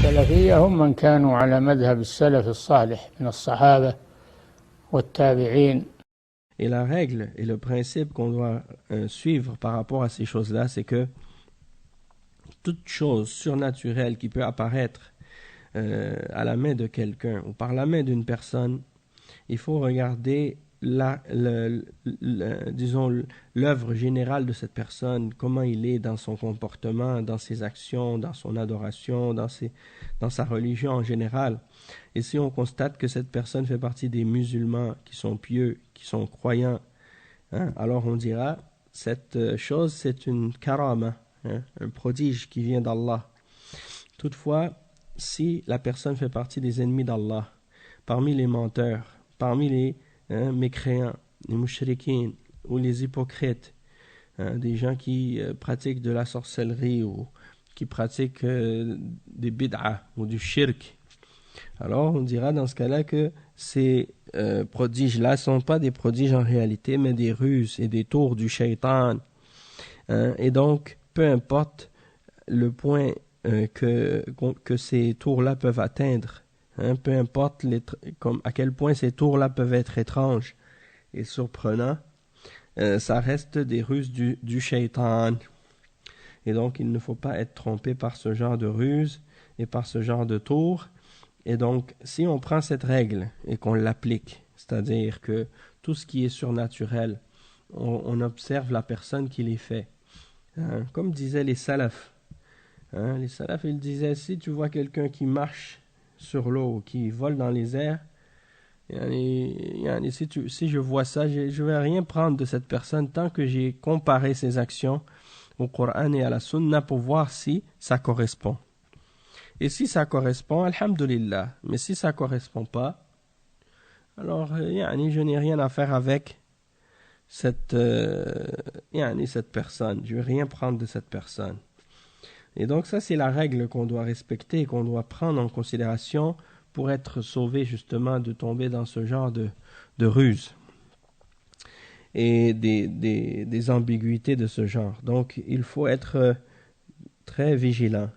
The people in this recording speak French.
السلفية هم من كانوا على مذهب السلف الصالح من الصحابة والتابعين. Et la règle et le principe qu'on doit suivre par rapport à ces choses-là, c'est que toute chose surnaturelle qui peut apparaître à la main de quelqu'un ou par la main d'une personne, il faut regarder disons l'œuvre générale de cette personne, comment il est dans son comportement, dans ses actions, dans son adoration, dans sa religion en général. Et si on constate que cette personne fait partie des musulmans qui sont pieux, qui sont croyants, hein, alors on dira cette chose c'est une karama, hein, un prodige qui vient d'Allah. Toutefois, si la personne fait partie des ennemis d'Allah, parmi les menteurs, parmi les mécréants, les mouchriquins ou les hypocrites, hein, des gens qui pratiquent de la sorcellerie ou qui pratiquent des bid'ah ou du shirk, alors on dira dans ce cas-là que ces prodiges-là ne sont pas des prodiges en réalité, mais des ruses et des tours du shaitan. Hein, et donc, peu importe le point que ces tours-là peuvent atteindre, hein, peu importe à quel point ces tours-là peuvent être étranges et surprenants, ça reste des ruses du shaitan. Et donc, il ne faut pas être trompé par ce genre de ruses et par ce genre de tours. Et donc, si on prend cette règle et qu'on l'applique, c'est-à-dire que tout ce qui est surnaturel, on observe la personne qui les fait. Hein, comme disaient les salafs. Hein, les salafs, ils disaient, si tu vois quelqu'un qui marche sur l'eau, qui vole dans les airs, si je vois ça, je ne vais rien prendre de cette personne tant que j'ai comparé ses actions au Coran et à la Sunna pour voir si ça correspond. Et si ça correspond, alhamdulillah. Mais si ça ne correspond pas, alors je n'ai rien à faire avec cette personne. Je ne vais rien prendre de cette personne. Et donc ça, c'est la règle qu'on doit respecter et qu'on doit prendre en considération pour être sauvé justement de tomber dans ce genre de ruse et des ambiguïtés de ce genre. Donc il faut être très vigilant.